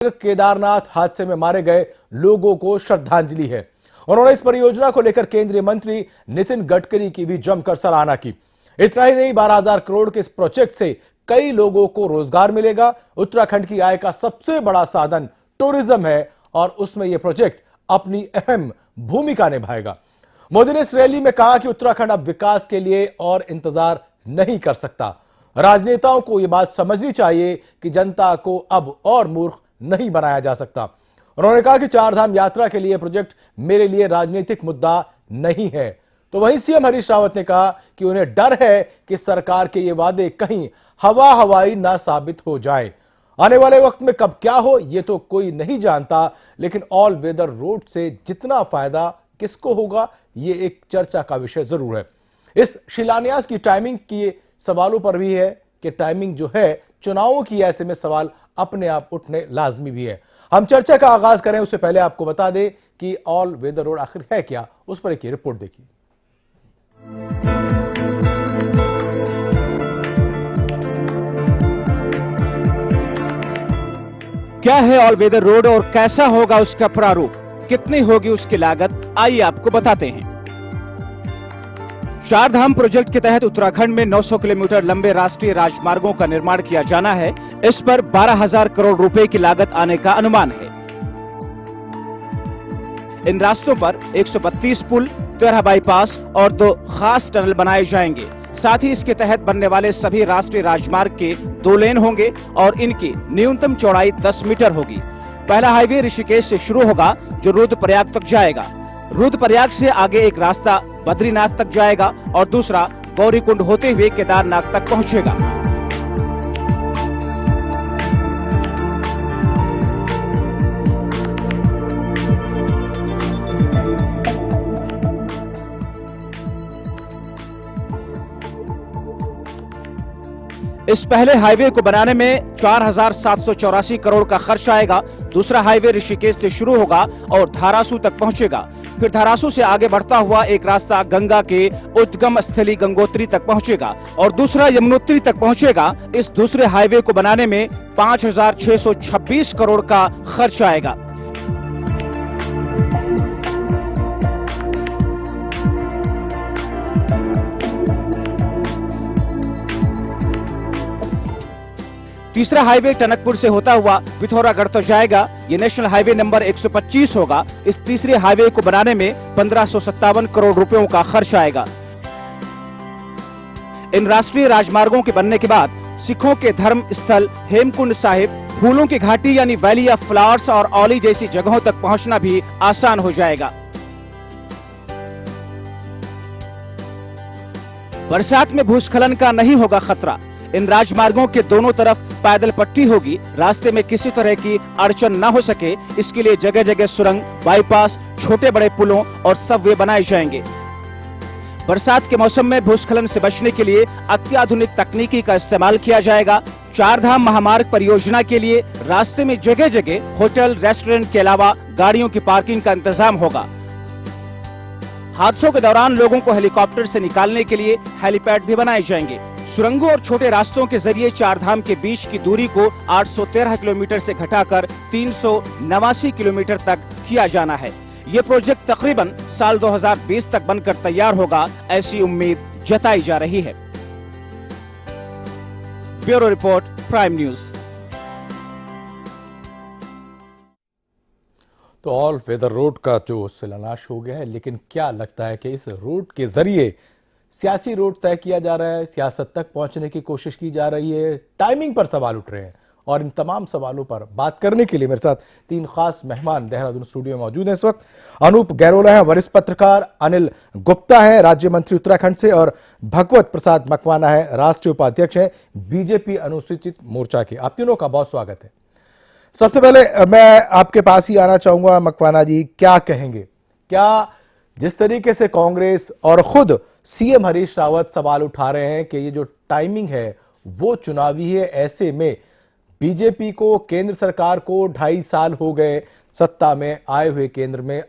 केदारनाथ हादसे में मारे गए लोगों को श्रद्धांजलि है। उन्होंने इस परियोजना को लेकर केंद्रीय मंत्री नितिन गडकरी की भी जमकर सराहना की। इतना ही नहीं, 12,000 करोड़ के इस प्रोजेक्ट से कई लोगों को रोजगार मिलेगा। उत्तराखंड की आय का सबसे बड़ा साधन टूरिज्म है और उसमें यह प्रोजेक्ट अपनी अहम भूमिका निभाएगा। मोदी ने इस रैली में कहा कि उत्तराखंड अब विकास के लिए और इंतजार नहीं कर सकता। राजनेताओं को यह बात समझनी चाहिए कि जनता को अब और मूर्ख नहीं बनाया जा सकता। उन्होंने कहा कि चारधाम यात्रा के लिए प्रोजेक्ट मेरे लिए राजनीतिक मुद्दा नहीं है। तो वहीं सीएम हरीश रावत ने कहा कि उन्हें डर है कि सरकार के ये वादे कहीं हवाई ना साबित हो जाए। आने वाले वक्त में कब क्या हो यह तो कोई नहीं जानता, लेकिन ऑल वेदर रोड से जितना फायदा किसको होगा ये एक चर्चा का विषय जरूर है। इस शिलान्यास की टाइमिंग के सवालों पर भी है कि टाइमिंग जो है चुनावों की, ऐसे में सवाल अपने आप उठने लाजमी भी है। हम चर्चा का आगाज करें उससे पहले आपको बता दें कि ऑल वेदर रोड आखिर है क्या, उस पर एक रिपोर्ट देखिए। क्या है ऑल वेदर रोड और कैसा होगा उसका प्रारूप, कितनी होगी उसकी लागत, आइए आपको बताते हैं। चारधाम प्रोजेक्ट के तहत उत्तराखंड में 900 किलोमीटर लंबे राष्ट्रीय राजमार्गों का निर्माण किया जाना है। इस पर 12,000 करोड़ रुपए की लागत आने का अनुमान है। इन रास्तों पर 132 पुल, 13 बाईपास और 2 खास टनल बनाए जाएंगे। साथ ही इसके तहत बनने वाले सभी राष्ट्रीय राजमार्ग के 2 लेन होंगे और इनकी न्यूनतम चौड़ाई 10 मीटर होगी। पहला हाईवे ऋषिकेश से शुरू होगा जो रुद्रप्रयाग तक जाएगा। रुद्रप्रयाग से आगे एक रास्ता बद्रीनाथ तक जाएगा और दूसरा गौरीकुंड होते हुए केदारनाथ तक पहुंचेगा। इस पहले हाईवे को बनाने में 4,784 करोड़ का खर्च आएगा। दूसरा हाईवे ऋषिकेश से शुरू होगा और धारासू तक पहुंचेगा। फिर धारासू से आगे बढ़ता हुआ एक रास्ता गंगा के उद्गम स्थली गंगोत्री तक पहुंचेगा और दूसरा यमुनोत्री तक पहुंचेगा। इस दूसरे हाईवे को बनाने में 5,626 करोड़ का खर्च आएगा। तीसरा हाईवे टनकपुर से होता हुआ पिथौरागढ़ तक जाएगा। ये नेशनल हाईवे नंबर 125 होगा। इस तीसरे हाईवे को बनाने में 1557 करोड़ रुपयों का खर्च आएगा। इन राष्ट्रीय राजमार्गों के बनने के बाद सिखों के धर्म स्थल हेमकुंड साहिब, फूलों की घाटी यानी वैली ऑफ फ्लावर्स और औली जैसी जगहों तक पहुंचना भी आसान हो जाएगा। बरसात में भूस्खलन का नहीं होगा खतरा। इन राजमार्गों के दोनों तरफ पैदल पट्टी होगी। रास्ते में किसी तरह की अड़चन न हो सके इसके लिए जगह जगह सुरंग, बाईपास, छोटे बड़े पुलों और सबवे बनाए जाएंगे। बरसात के मौसम में भूस्खलन से बचने के लिए अत्याधुनिक तकनीकी का इस्तेमाल किया जाएगा। चारधाम महामार्ग परियोजना के लिए रास्ते में जगह जगह होटल, रेस्टोरेंट के अलावा गाड़ियों की पार्किंग का इंतजाम होगा। हादसों के दौरान लोगों को हेलीकॉप्टर से निकालने के लिए हेलीपैड भी बनाए जाएंगे। सुरंगों और छोटे रास्तों के जरिए चारधाम के बीच की दूरी को 813 किलोमीटर से घटाकर 389 किलोमीटर तक किया जाना है। ये प्रोजेक्ट तकरीबन साल 2020 तक बनकर तैयार होगा, ऐसी उम्मीद जताई जा रही है। Bureau report, prime news. तो ऑल वेदर रोड का जो शिलान्यास हो गया है, लेकिन क्या लगता है कि इस रोड के जरिए सियासी रोड तय किया जा रहा है, सियासत तक पहुंचने की कोशिश की जा रही है, टाइमिंग पर सवाल उठ रहे हैं। और इन तमाम सवालों पर बात करने के लिए मेरे साथ 3 खास मेहमान देहरादून स्टूडियो में मौजूद हैं इस वक्त। अनूप गैरोला है वरिष्ठ पत्रकार, अनिल गुप्ता है राज्य मंत्री उत्तराखंड से, और भगवत प्रसाद मकवाना है राष्ट्रीय उपाध्यक्ष है बीजेपी अनुसूचित मोर्चा के। आप तीनों का बहुत स्वागत है। सबसे पहले मैं आपके पास ही आना चाहूंगा मकवाना जी, क्या कहेंगे? क्या जिस तरीके से कांग्रेस और खुद सीएम हरीश रावत सवाल उठा रहे हैं कि ये जो टाइमिंग है वो चुनावी है, ऐसे में बीजेपी को, केंद्र सरकार को 2.5 साल हो गए सत्ता में आए हुए केंद्र में,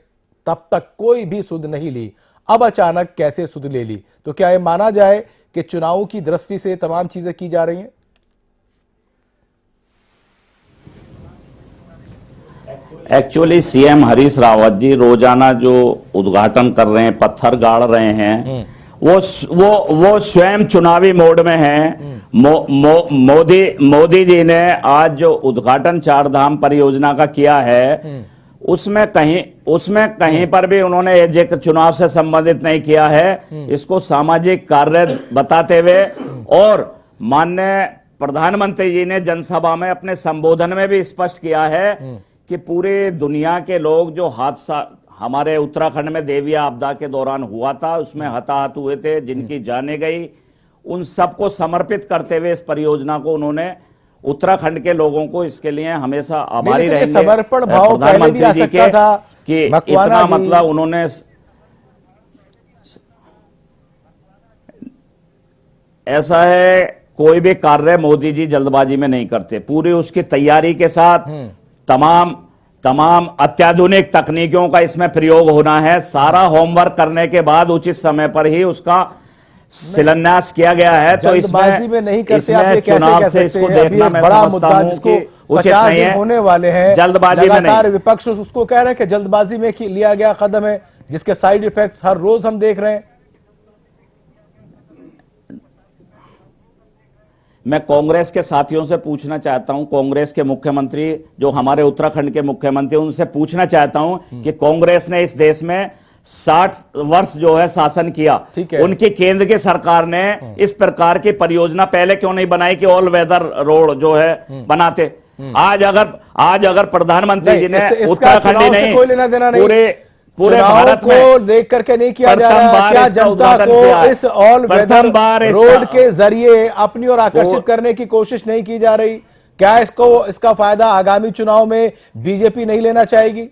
तब तक कोई भी सुध नहीं ली, अब अचानक कैसे सुध ले ली? तो क्या यह माना जाए कि चुनावों की दृष्टि से तमाम चीजें की जा रही हैं? एक्चुअली सीएम हरीश रावत जी रोजाना जो उद्घाटन कर रहे हैं, पत्थर गाड़ रहे हैं, वो स्वयं चुनावी मोड में हैं। मोदी जी ने आज जो उद्घाटन चारधाम परियोजना का किया है, उसमें कहीं पर भी उन्होंने ये जिक्र चुनाव से संबंधित नहीं किया है। इसको सामाजिक कार्य बताते हुए, और माननीय प्रधानमंत्री जी ने जनसभा में अपने संबोधन में भी स्पष्ट किया है कि पूरे दुनिया के लोग, जो हादसा हमारे उत्तराखंड में देविया आपदा के दौरान हुआ था, उसमें हताहत हुए थे, जिनकी जानें गई, उन सबको समर्पित करते हुए इस परियोजना को उन्होंने उत्तराखंड के लोगों को इसके लिए हमेशा आभारी रहेंगे। समर्पण भाव पहले भी आ सकता था कि इतना मतलब उन्होंने ऐसा है, कोई भी कार्य मोदी जी जल्दबाजी में नहीं करते, पूरी उसकी तैयारी के साथ तमाम अत्याधुनिक तकनीकों का इसमें प्रयोग होना है। सारा होमवर्क करने के बाद उचित समय पर ही उसका शिलान्यास किया गया है। तो में नहीं करते, आप ये चुनाव से इसको देखना मैं समझता हूं कि उचित नहीं है। होने वाले हैं जल्दबाजी में नहीं। विपक्ष उसको कह रहे हैं कि जल्दबाजी में लिया गया कदम है, जिसके साइड इफेक्ट्स हर रोज हम देख रहे हैं। मैं कांग्रेस के साथियों से पूछना चाहता हूं, कांग्रेस के मुख्यमंत्री जो हमारे उत्तराखंड के मुख्यमंत्री, उनसे पूछना चाहता हूं कि कांग्रेस ने इस देश में 60 वर्ष जो है शासन किया, उनकी केंद्र की सरकार ने इस प्रकार की परियोजना पहले क्यों नहीं बनाई कि ऑल वेदर रोड जो है बनाते। आज अगर प्रधानमंत्री जी ने उत्तराखंड ही नहीं पूरे भारत को देख करके नहीं किया जा रहा, क्या जनता को इस ऑल वेदर रोड के जरिए अपनी ओर आकर्षित करने की कोशिश नहीं की जा रही? क्या इसका फायदा आगामी चुनाव में बीजेपी नहीं लेना चाहेगी?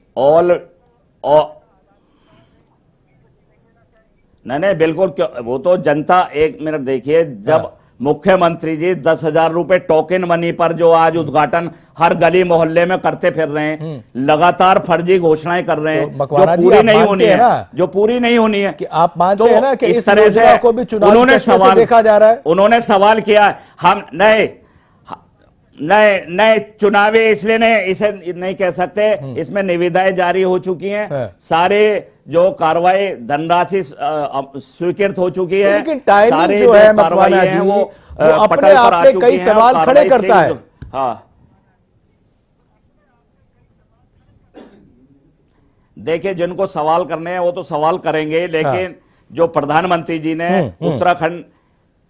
नहीं बिल्कुल, वो तो जनता, एक मिनट देखिए, जब मुख्यमंत्री जी 10,000 रुपए टोकन मनी पर जो आज उद्घाटन हर गली मोहल्ले में करते फिर रहे हैं, लगातार फर्जी घोषणाएं कर रहे हैं, जो पूरी नहीं होनी है, जो पूरी नहीं होनी है। कि आप मानते हैं ना कि इस तरह से को भी उन्होंने सवाल देखा जा रहा है, उन्होंने सवाल किया, हम नए चुनावी इसलिए इसे नहीं कह सकते, इसमें निविदाएं जारी हो चुकी हैं, सारे जो कार्रवाई धनराशि स्वीकृत हो चुकी है, लेकिन टाइमिंग जो है मकवाना जी, वो अपने आप में कई सवाल खड़े करता है। हाँ, देखिए, जिनको सवाल करने हैं वो तो सवाल करेंगे, लेकिन जो प्रधानमंत्री जी ने उत्तराखंड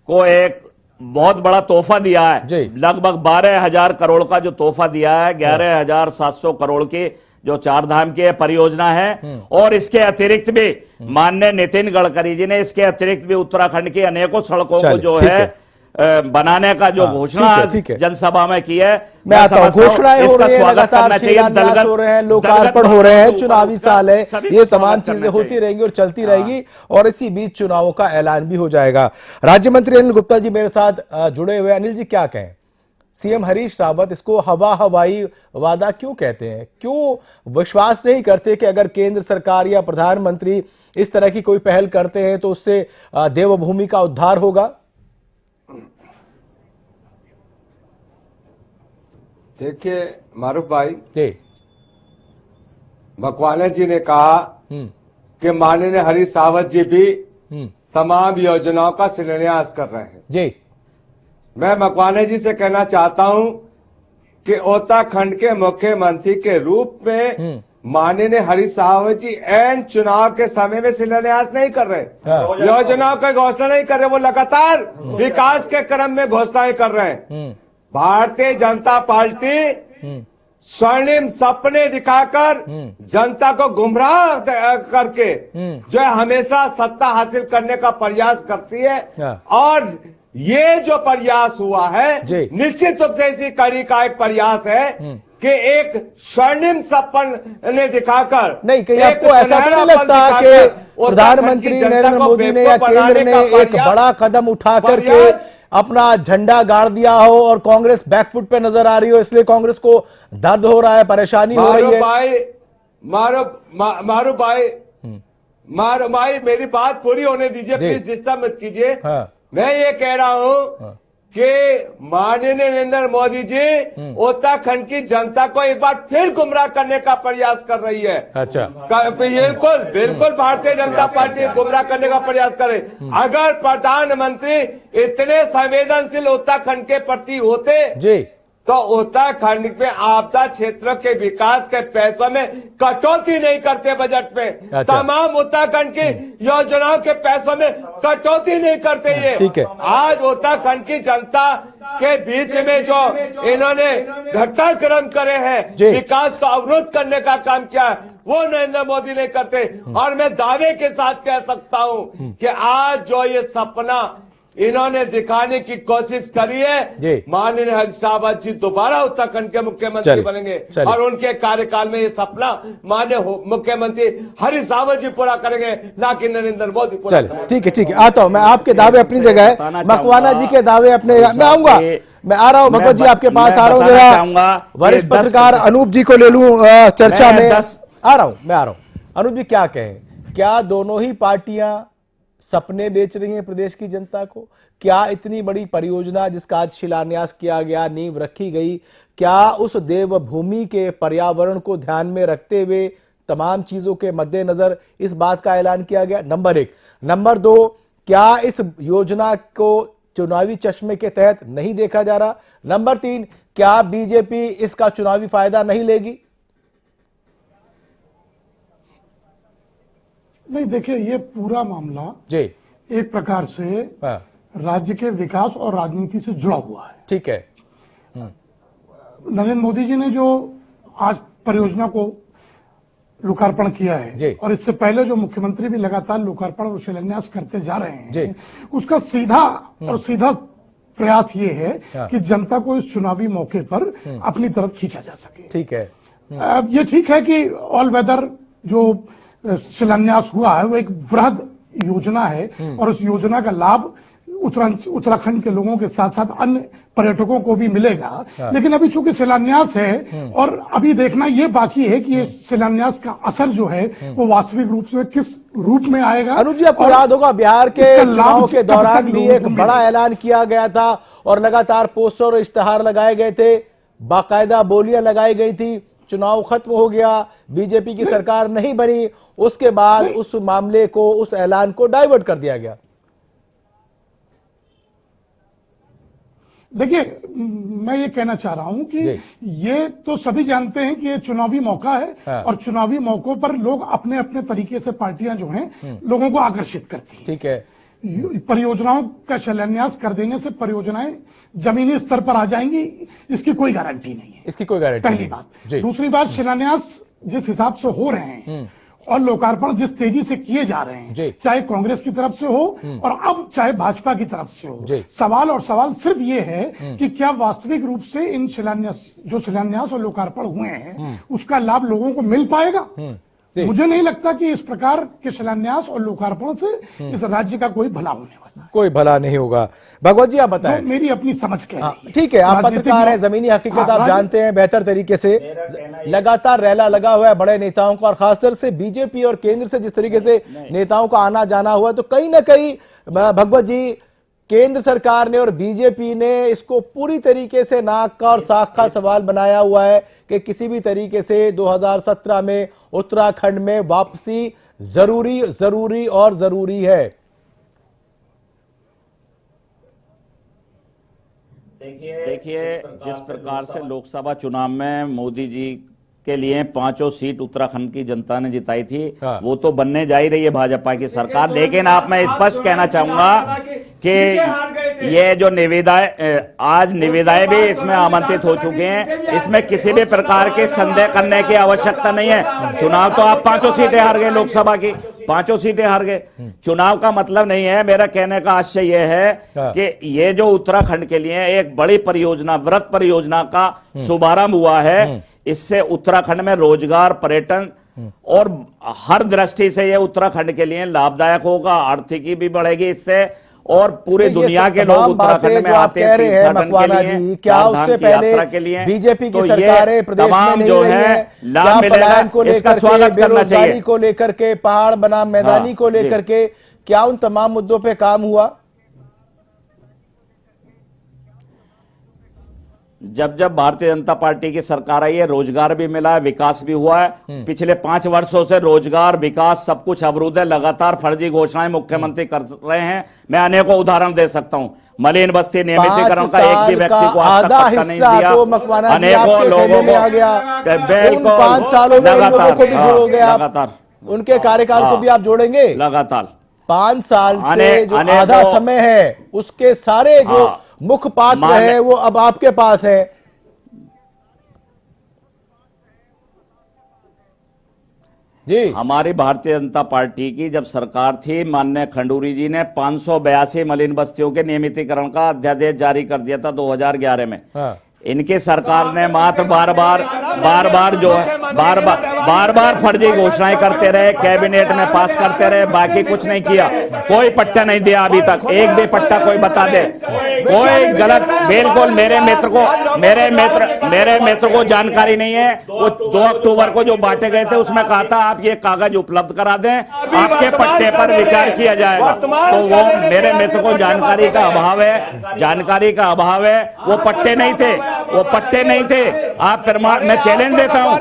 को एक बहुत बड़ा तोहफा दिया है, लगभग 12,000 करोड़ का जो तोहफा दिया है, 11,700 करोड़ की जो चारधाम की परियोजना है, और इसके अतिरिक्त भी माननीय नितिन गडकरी जी ने इसके अतिरिक्त भी उत्तराखंड की अनेकों सड़कों को जो है बनाने का जो घोषणा जनसभा में की है, मैं आता हूं, घोषणाएं हो रही हैं, लगातार शिलान्यास हो रहे हैं, लोकार्पण हो रहे हैं, चुनावी साल है, ये तमाम चीजें होती रहेंगी और चलती रहेगी, और इसी बीच चुनावों का ऐलान भी हो जाएगा। राज्य मंत्री अनिल गुप्ता जी मेरे साथ जुड़े हुए। अनिल जी, क्या कहें, सीएम हरीश रावत इसको हवाई वादा क्यों कहते हैं? क्यों विश्वास नहीं करते कि अगर केंद्र सरकार या प्रधानमंत्री इस तरह की कोई पहल करते हैं तो उससे देवभूमि का उद्धार होगा? देखिए मारूफ भाई, मकवाना जी ने कहा कि माननीय हरीश रावत जी भी तमाम योजनाओं का शिलान्यास कर रहे हैं जी। मैं मकवाना जी से कहना चाहता हूं कि उत्तराखंड के मुख्यमंत्री के रूप में माननीय हरीश रावत जी एन चुनाव के समय में शिलान्यास नहीं कर रहे, योजनाओं का घोषणा नहीं कर रहे, वो लगातार विकास के क्रम में घोषणाएं कर रहे हैं। भारतीय जनता पार्टी स्वर्णिम सपने दिखाकर जनता को गुमराह करके जो है हमेशा सत्ता हासिल करने का प्रयास करती है, और ये जो प्रयास हुआ है निश्चित रूप से इसी कड़ी का एक प्रयास है कि एक स्वर्णिम सपने दिखाकर नहीं, कहीं आपको ऐसा तो नहीं लगता कि प्रधानमंत्री नरेंद्र मोदी ने या केंद्र ने एक बड़ा कदम उठा करके अपना झंडा गाड़ दिया हो और कांग्रेस बैकफुट पे नजर आ रही हो, इसलिए कांग्रेस को दर्द हो रहा है, परेशानी हो रही है? मारो भाई, मेरी बात पूरी होने दीजिए, प्लीज डिस्टर्ब मत कीजिए। मैं ये कह रहा हूं कि माननीय नरेंद्र मोदी जी उत्तराखंड की जनता को एक बार फिर गुमराह करने का प्रयास कर रही है। अच्छा, बिल्कुल बिल्कुल भारतीय जनता पार्टी गुमराह करने का प्रयास करे। अगर प्रधानमंत्री इतने संवेदनशील उत्तराखंड के प्रति होते जी, तो उत्तराखंड में आपदा क्षेत्र के विकास के पैसों में कटौती नहीं करते बजट में। अच्छा। तमाम उत्तराखंड की योजनाओं के पैसों में कटौती नहीं करते ये। ठीक है। आज उत्तराखंड की जनता के बीच में जो इन्होंने घटनाक्रम करे हैं, जी। विकास को अवरुद्ध करने का काम किया है, वो नरेंद्र मोदी नहीं करते। और मैं दावे के साथ कह सकता हूं कि आज जो ये सपना इन्होंने दिखाने की कोशिश करी जी। है, माननीय हरीश रावत जी दोबारा उत्तराखंड के मुख्यमंत्री चलिए, बनेंगे चलिए। और उनके कार्यकाल में ये सपना माननीय मुख्यमंत्री हरीश रावत जी पूरा करेंगे, ना कि नरेंद्र मोदी पूरा चलिए, करेंगे। ठीक है, ठीक है, आता हूं मैं। आपके दावे अपनी जगह है, बताना मकवाना चाहूंगा जी के दावे अपने, मैं आऊंगा, मैं आ रहा हूं भगवत जी, आपके पास आ रहा हूं। जरा वरिष्ठ पत्रकार अनूप जी को ले लूं चर्चा में। आ रहा हूं, मैं आ रहा हूं। अनूप जी क्या कहें, क्या दोनों ही पार्टियां सपने बेच रही हैं प्रदेश की जनता को? क्या इतनी बड़ी परियोजना जिसका आज शिलान्यास किया गया, नींव रखी गई, क्या उस देवभूमि के पर्यावरण को ध्यान में रखते हुए तमाम चीजों के मद्देनजर इस बात का ऐलान किया गया? नंबर 1। नंबर 2, क्या इस योजना को चुनावी चश्मे के तहत नहीं देखा जा रहा? नंबर 3, क्या बीजेपी इसका चुनावी फायदा नहीं लेगी? नहीं, देखिए, ये पूरा मामला जी, एक प्रकार से हाँ, राज्य के विकास और राजनीति से जुड़ा हुआ है। ठीक है, नरेंद्र मोदी जी ने जो आज परियोजना को लोकार्पण किया जी। है, और इससे पहले जो मुख्यमंत्री भी लगातार लोकार्पण और शिलान्यास करते जा रहे जी। हैं, उसका सीधा प्रयास ये है हाँ। कि जनता को इस चुनावी मौके पर अपनी तरफ खींचा जा सके। ठीक है, अब ये ठीक है कि ऑल वेदर जो शिलान्यास हुआ है वो एक वृहद योजना है, और उस योजना का लाभ उत्तराखंड के लोगों के साथ साथ अन्य पर्यटकों को भी मिलेगा। लेकिन अभी चूंकि शिलान्यास है, और अभी देखना ये बाकी है कि ये शिलान्यास का असर जो है वो वास्तविक रूप से किस रूप में आएगा। अनुज जी, आपको याद होगा बिहार के इसका लाभ चुनाव के कब तक दौरान भी लोगों एक को बड़ा मिलेगा? ऐलान किया गया था और लगातार पोस्टर और इश्तेहार लगाए गए थे, बाकायदा बोलियां लगाई गई थी। चुनाव खत्म हो गया, बीजेपी की सरकार नहीं बनी, उसके बाद उस मामले को, उस ऐलान को डाइवर्ट कर दिया गया। देखिए, मैं ये कहना चाह रहा हूं कि ये तो सभी जानते हैं कि ये चुनावी मौका है, हाँ। और चुनावी मौकों पर लोग अपने अपने तरीके से, पार्टियां जो हैं लोगों को आकर्षित करती हैं। ठीक है, परियोजनाओं का शिलान्यास कर देने से परियोजनाएं जमीनी स्तर पर आ जाएंगी, इसकी कोई गारंटी नहीं है। इसकी कोई गारंटी पहली नहीं। बात। जी, दूसरी बात, शिलान्यास जिस हिसाब से हो रहे हैं और लोकार्पण जिस तेजी से किए जा रहे जी। हैं, चाहे कांग्रेस की तरफ से हो और अब चाहे भाजपा की तरफ से हो, जी। सवाल सिर्फ ये है कि क्या वास्तविक रूप से इन शिलान्यास और लोकार्पण हुए हैं उसका लाभ लोगों को मिल पाएगा? जी। मुझे नहीं लगता कि इस प्रकार के शिलान्यास और लोकार्पण से इस राज्य का कोई भला होने वाला है। कोई भला नहीं होगा। भगवत जी आप बताएं। तो मेरी अपनी समझ कह रही है। ठीक है, आप राजनीतिक पत्रकार हैं, लोग- जमीनी हकीकत हाँ, आप जानते हैं बेहतर तरीके से। लगातार रैला लगा हुआ है बड़े नेताओं का, और खासतौर से बीजेपी और केंद्र से जिस तरीके से नेताओं का आना जाना हुआ, तो कहीं ना कहीं भगवत जी, केंद्र सरकार ने और बीजेपी ने इसको पूरी तरीके से नाक का और साख का सवाल बनाया हुआ है कि किसी भी तरीके से 2017 में उत्तराखंड में वापसी जरूरी और जरूरी है। देखिए, जिस प्रकार से लोकसभा चुनाव में मोदी जी के लिए 5 सीट उत्तराखंड की जनता ने जिताई थी, हाँ। वो तो बनने जा ही रही है भाजपा की सरकार। लेकिन आप, मैं स्पष्ट कहना चाहूंगा कि ये जो आज निविदाएं भी इसमें आमंत्रित हो चुके हैं, इसमें किसी भी प्रकार के संदेह करने की आवश्यकता नहीं है। चुनाव तो आप 5 सीटें हार गए, लोकसभा की 5 सीटें हार गए। चुनाव का मतलब नहीं है। मेरा कहने का आशय यह है कि ये जो उत्तराखंड के लिए एक बड़ी परियोजना, वृहद परियोजना का शुभारंभ हुआ है, इससे उत्तराखंड में रोजगार, पर्यटन और हर दृष्टि से यह उत्तराखंड के लिए लाभदायक होगा। आर्थिकी भी बढ़ेगी इससे, और पूरे दुनिया के लोग उत्तराखंड में आते हैं तीर्थाटन के लिए, क्या उससे पहले बीजेपी की सरकारें प्रदेश में नहीं जो रही है हैं? लाभ मिलेगा, को इसका लेकर स्वागत के, करना चाहिए। बेरोजगारी को लेकर के, पहाड़ बनाम मैदानी को लेकर के, क्या उन तमाम मुद्दों पे काम हुआ? जब जब भारतीय जनता पार्टी की सरकार आई है, रोजगार भी मिला है, विकास भी हुआ है। पिछले 5 वर्षों से रोजगार, विकास सब कुछ अवरुद्ध है। लगातार फर्जी घोषणाएं मुख्यमंत्री कर रहे हैं। मैं अनेकों उदाहरण दे सकता हूं। मलिन बस्ती नियमितीकरण का एक भी व्यक्ति को आज तक पट्टा नहीं दिया। अनेकों लोगों को बिल्कुल 5 सालों में इन लोगों को भी जोड़ोगे आप, लगातार उनके कार्यकाल को भी आप जोड़ेंगे। लगातार 5 साल से जो आधा समय है उसके सारे जो मुख्य पात्र है वो अब आपके पास है। जी, हमारी भारतीय जनता पार्टी की जब सरकार थी, माननीय खंडूरी जी ने 582 मलिन बस्तियों के नियमितीकरण का अध्यादेश जारी कर दिया था 2011 में। हाँ। इनकी सरकार ने मात्र बार बार फर्जी घोषणाएं करते रहे, कैबिनेट में पास करते रहे, बाकी कुछ नहीं किया। कोई पट्टा नहीं दिया अभी तक, एक भी पट्टा कोई बता दे। कोई गलत, बिल्कुल मेरे मित्र को जानकारी नहीं है। वो 2 अक्टूबर को जो बांटे गए थे उसमें कहा था आप ये कागज उपलब्ध करा दें, आपके पट्टे पर विचार किया जाएगा। तो वो मेरे मित्र को जानकारी का अभाव है, वो पट्टे नहीं थे, आप प्रमाण, मैं चैलेंज देता हूं,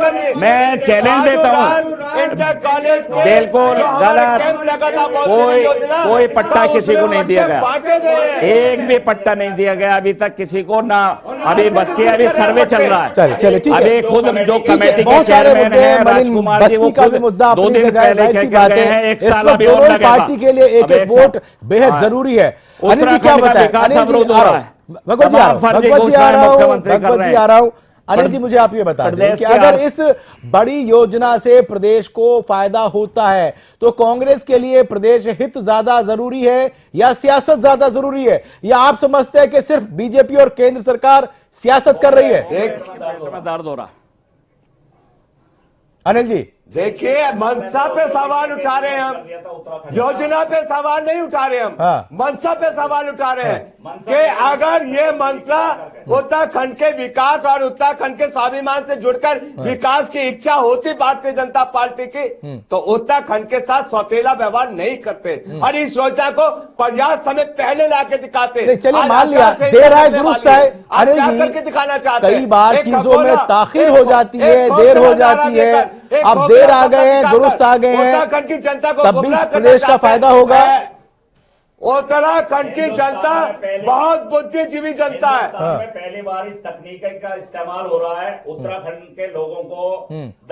बिल्कुल गलत। कोई पट्टा किसी को नहीं दिया गया, एक भी पट्टा नहीं दिया गया अभी तक किसी को ना। अभी बस्ती, अभी सर्वे चल रहा है। चलिए ठीक है। अभी खुद जो कमेटी के चेयरमैन है राजकुमार जी, वो खुद 2 दिन पहले कह गए हैं 1 साल अभी और लगेगा। पार्टी के लिए एक वोट बेहद जरूरी है। उत्तराखंड का विकास अवरुद्ध हो रहा है। भगवत जी आ रहा हूं। अनिल जी, मुझे आप ये बता दें कि अगर इस बड़ी योजना से प्रदेश को फायदा होता है तो कांग्रेस के लिए प्रदेश हित ज्यादा जरूरी है या सियासत ज्यादा जरूरी है, या आप समझते हैं कि सिर्फ बीजेपी और केंद्र सरकार सियासत कर रही है? दर्द हो रहा। अनिल जी देखिए, मनसा पे सवाल उठा रहे हैं हम, योजना पे सवाल नहीं उठा रहे हम। हाँ। मनसा पे सवाल उठा रहे हैं कि अगर ये मनसा उत्तराखंड के विकास और उत्तराखंड के स्वाभिमान से जुड़कर विकास की इच्छा होती भारतीय जनता पार्टी की, तो उत्तराखंड के साथ सौतेला व्यवहार नहीं करते और इस योजना को पर्याप्त समय पहले लाके दिखाते। चलिए मान लिया देर आए दुरुस्त है। अनिल जी, दिखाना चाहते कई बार चीजों में ताखिर हो जाती है, देर हो जाती है। अब देर आ गए हैं, दुरुस्त आ गए हैं, उत्तराखंड की जनता को तब भी प्रदेश का फायदा होगा। उत्तराखंड की जनता बहुत बुद्धिजीवी जनता है। पहली बार इस तकनीक का इस्तेमाल हो रहा है। उत्तराखंड के लोगों को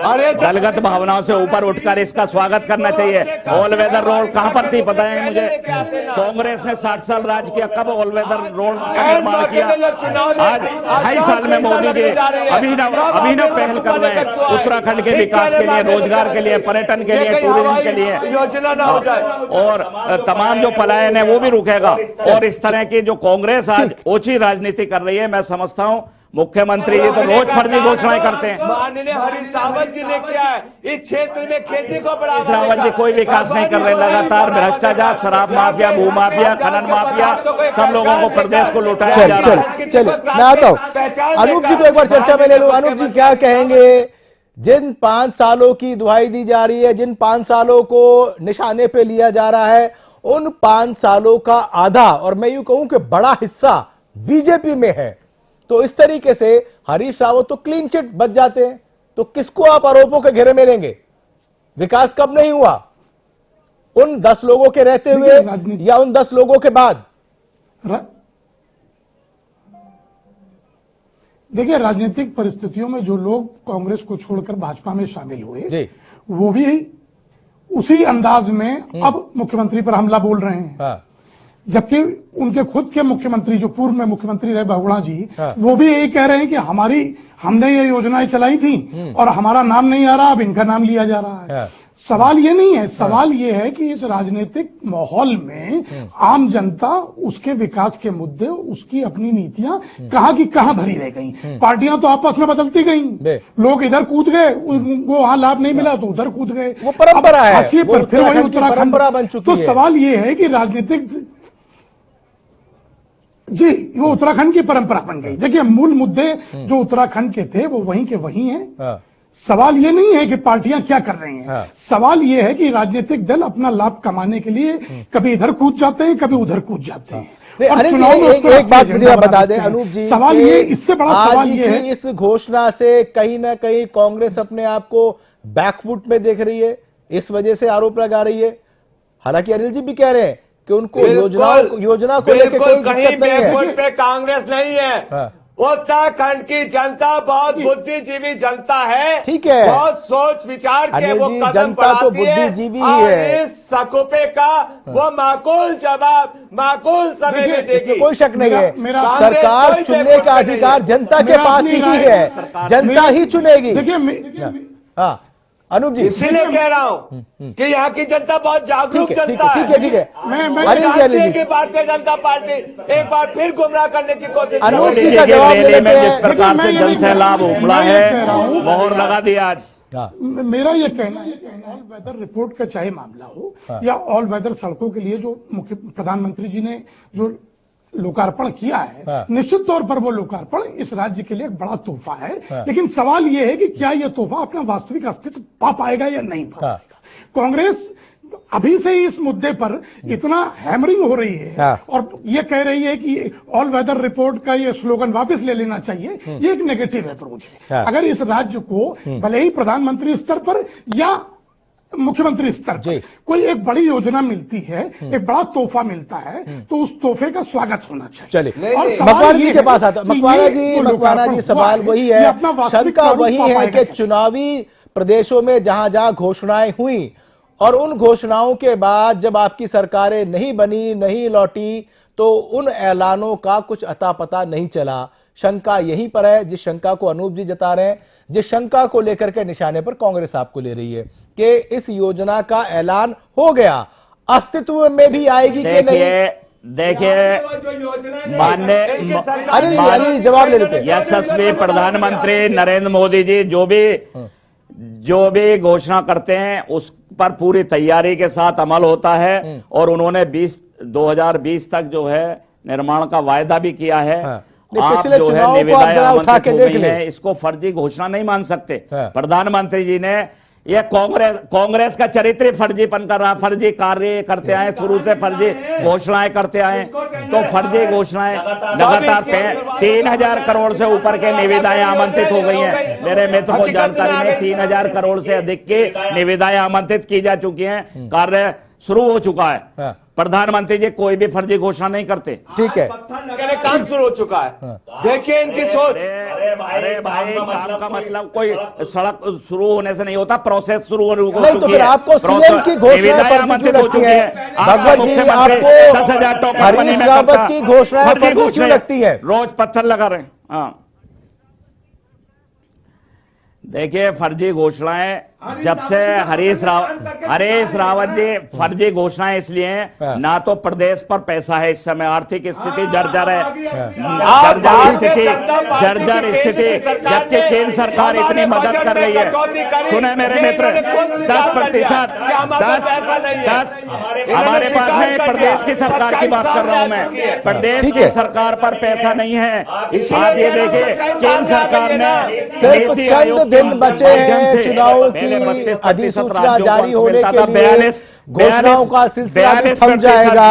अरे दलगत भावनाओं से ऊपर उठकर इसका स्वागत करना चाहिए। ऑल वेदर रोड कहां पर थी पता है मुझे? कांग्रेस ने 60 साल राज किया, कब ऑल वेदर रोड का निर्माण किया? आज 2.5 साल में मोदी जी अभिनव पहल कर रहे हैं उत्तराखंड के विकास के लिए, रोजगार के लिए, पर्यटन के लिए, टूरिज्म के लिए, योजना ना हो जाए और तमाम जो पलायन है वो भी रुकेगा। और इस तरह की जो कांग्रेस आज ओछी राजनीति कर रही है, मैं समझता हूं मुख्यमंत्री जी तो रोज फर्जी घोषणाएं करते हैं। माननीय हरीश रावत जी ने किया है, इस क्षेत्र में खेती को बढ़ावा देगा। रावत जी कोई विकास नहीं कर रहे, लगातार भ्रष्टाचार, शराब माफिया, भू माफिया, खनन माफिया, सब लोगों को प्रदेश को लुटाया जा रहा है। चल मैं आता हूं। अनूप जी को एक बार चर्चा में ले लूं। अनूप जी क्या कहेंगे? जिन 5 सालों की दुहाई दी जा रही है, जिन 5 सालों को निशाने पे लिया जा रहा है, उन 5 सालों का आधा और मैं यूं कहूं कि बड़ा हिस्सा बीजेपी में है, तो इस तरीके से हरीश रावत तो क्लीन चिट बच जाते हैं, तो किसको आप आरोपों के घेरे में लेंगे? विकास कब नहीं हुआ? उन 10 लोगों के रहते हुए या उन 10 लोगों के बाद? देखिए, राजनीतिक परिस्थितियों में जो लोग कांग्रेस को छोड़कर भाजपा में शामिल हुए जी, वो भी उसी अंदाज में अब मुख्यमंत्री पर हमला बोल रहे हैं। हाँ। जबकि उनके खुद के मुख्यमंत्री जो पूर्व में मुख्यमंत्री रहे बहुगुणा जी, हाँ। वो भी यही कह रहे हैं कि हमने ये योजनाएं चलाई थी और हमारा नाम नहीं आ रहा, अब इनका नाम लिया जा रहा है। हाँ। सवाल ये नहीं है, सवाल ये है कि इस राजनीतिक माहौल में आम जनता, उसके विकास के मुद्दे, उसकी अपनी नीतियां कहां की कहां धरी रह गई। पार्टियां तो आपस में बदलती गई, लोग इधर कूद गए, उनको वहां लाभ नहीं मिला तो उधर कूद गए, वो परंपरा है, पर फिर वही उत्तराखंड परंपरा बन चुकी है। तो है। सवाल ये है कि राजनीतिक जी, वो उत्तराखंड की परंपरा बन गई। देखिए, मूल मुद्दे जो उत्तराखंड के थे वो वहीं के वहीं हैं। सवाल ये नहीं है कि पार्टियां क्या कर रही हैं। हाँ। सवाल ये है कि राजनीतिक दल अपना लाभ कमाने के लिए कभी इधर कूद जाते हैं, कभी उधर कूद जाते हैं। नहीं, और अनिल जी, चुनाव में एक उसको बात अपना मुझे एजेंडा आप बता बना दें देते हैं। अनूप जी, सवाल कि ये, इससे बड़ा सवाल आज ये की है, इस घोषणा से कहीं ना कहीं कांग्रेस अपने आप को बैकफुट में देख रही है, इस वजह से आरोप लगा रही है। हालांकि अनिल जी भी कह रहे हैं कि उनको योजना को लेकर कोई कहीं दिक्कत नहीं है। बैकफुट पे कांग्रेस नहीं है। हाँ। उत्तराखंड की जनता बहुत बुद्धिजीवी जनता है। ठीक है। बहुत सोच विचार के अनिल वो जी, कदम जनता तो बढ़ाती है बुद्धिजीवी ही और है। इस सकुफे का वो माकूल जवाब माकूल समय में इसमें देगी। कोई शक नहीं है। कांग्रेस सरकार कोई चुनने बैकफुट का पे नहीं अधिकार है। जनता के मेरा पास अपनी ही राय है, जनता ही चुनेगी। देखिए, हाँ अनूप जी, इसीलिए कह रहा हूं कि यहाँ की जनता बहुत जागरूक ठीक है, जनता है। ठीक है। मैं अनिल जी, अनिल जी, की भारतीय जनता पार्टी एक बार फिर गुमराह करने की कोशिश कर अनूप रही जी है। का जवाब ले रैली लेते में जिस हैं। प्रकार से मैं ये जन नहीं सैलाब कह रहा हूं, उमड़ा मैं ये कह रहा हूं, है, मोहर लगा दिया आज। हाँ। मेरा ये कहना है कि ऑल वेदर रिपोर्ट का चाहे मामला हो या ऑल वेदर सड़कों के लिए जो मुख्य प्रधानमंत्री जी ने जो लोकार्पण किया है, हाँ। निश्चित तौर पर वो लोकार्पण इस राज्य के लिए एक बड़ा तोहफा है। लेकिन सवाल ये है कि क्या ये तोहफा अपना वास्तविक अस्तित्व पा पाएगा या नहीं पा पाएगा। कांग्रेस अभी से ही इस मुद्दे पर इतना हैमरिंग हो रही है हाँ। और ये कह रही है कि ऑल वेदर रिपोर्ट का ये स्लोगन वापस ले लेना चाहिए, ये एक नेगेटिव अप्रोच है। हाँ। अगर इस राज्य को भले ही प्रधानमंत्री स्तर पर या मुख्यमंत्री स्तर पर कोई एक बड़ी योजना मिलती है, एक बड़ा तोहफा मिलता है, तो उस तोहफे का स्वागत होना चाहिए। चलिए और सवाल मकवाना ये जी के है पास आता कि मकवाना ये जी, जो मकवाना जी, लोकार्पण सवाल हुआ वही ये है, अपना वास्तविक शंका प्रारूप वही पा है पाएगा कि क्या? चुनावी प्रदेशों में जहां जहां घोषणाएं हुई और उन घोषणाओं के बाद जब आपकी सरकारें नहीं बनी, नहीं लौटी, तो उन ऐलानों का कुछ अता पता नहीं चला। शंका यहीं पर है, जिस शंका को अनूप जी जता रहे हैं, जिस शंका को लेकर के निशाने पर कांग्रेस आपको ले रही है कि इस योजना का ऐलान हो गया, अस्तित्व में भी आएगी कि नहीं। देखिए माननीय अनिल जी जवाब ले लेते हैं। यशस्वी प्रधानमंत्री नरेंद्र मोदी जी जो भी घोषणा करते हैं उस पर पूरी तैयारी के साथ अमल होता है और उन्होंने 2020 तक जो है निर्माण का वायदा भी किया है। हाँ। आप पिछले जो है चुनाव को आप निविदाएं जरा उठा आमंत्रित के हो देख गई ले। हैं, इसको फर्जी घोषणा नहीं मान सकते। हाँ। प्रधानमंत्री जी ने ये कांग्रेस का चरित्र फर्जीपन कर रहा, फर्जी कार्य करते आए, शुरू से फर्जी घोषणाएं करते आए, तो फर्जी घोषणाएं लगातार 3,000 करोड़ से ऊपर के निविदाएं आमंत्रित हो गई हैं। मेरे मित्र को जानकारी नहीं, 3,000 करोड़ से अधिक की निविदाएं आमंत्रित की जा चुकी हैं, कार्य शुरू हो चुका है। हाँ। प्रधानमंत्री जी कोई भी फर्जी घोषणा नहीं करते। ठीक है, काम शुरू हो चुका है। देखिए इनकी सोच। अरे भाई, काम का मतलब कोई सड़क शुरू होने से नहीं होता, प्रोसेस शुरू हो नहीं तो चुकी फिर है। आपको सीएम की घोषणा निविदाएं फर्जी आमंत्रित क्यों हो लगती चुकी है? है। आपका भगवत जी, मुख्यमंत्री आपको 10,000 टोकन बनी हरीश में रावत करता। की घोषणाएं फर्जी फर्जी क्यों घोषणाएं लगती है? रोज पत्थर लगा रहे हैं। हाँ, देखिए फर्जी घोषणाएं जब से हरीश रावत जी फर्जी घोषणाएं इसलिए हैं, ना तो प्रदेश पर पैसा है, इस समय आर्थिक स्थिति जर्जर है, जर्जर स्थिति, जबकि केंद्र सरकार इतनी मदद कर रही है। सुने मेरे मित्र, 10% हमारे पास नहीं, प्रदेश की सरकार की बात कर रहा हूं मैं, प्रदेश की सरकार पर पैसा नहीं है। आप ये देखिए केंद्र सरकार ने सिर्फ चंद दिन बचे हैं चुनाव की अधिसूचना जारी होने के लिए, घोषणाओं का सिलसिला भी थम जाएगा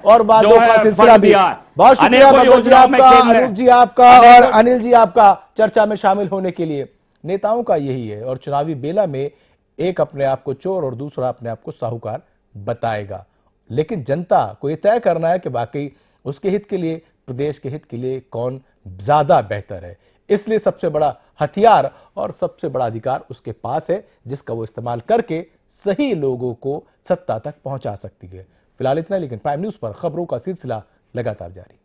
और वादों का सिलसिला भी। बहुत शुक्रिया भगवत जी आपका, अनूप जी आपका और अनिल जी आपका चर्चा में शामिल होने के लिए। नेताओं का यही है और चुनावी बेला में एक अपने आप को चोर और दूसरा अपने आप को साहूकार बताएगा, लेकिन जनता को यह तय करना है कि वाकई उसके हित के लिए, प्रदेश के हित के लिए कौन ज्यादा बेहतर है। इसलिए सबसे बड़ा हथियार और सबसे बड़ा अधिकार उसके पास है, जिसका वो इस्तेमाल करके सही लोगों को सत्ता तक पहुंचा सकती है। फिलहाल इतना, लेकिन प्राइम न्यूज पर खबरों का सिलसिला लगातार जारी।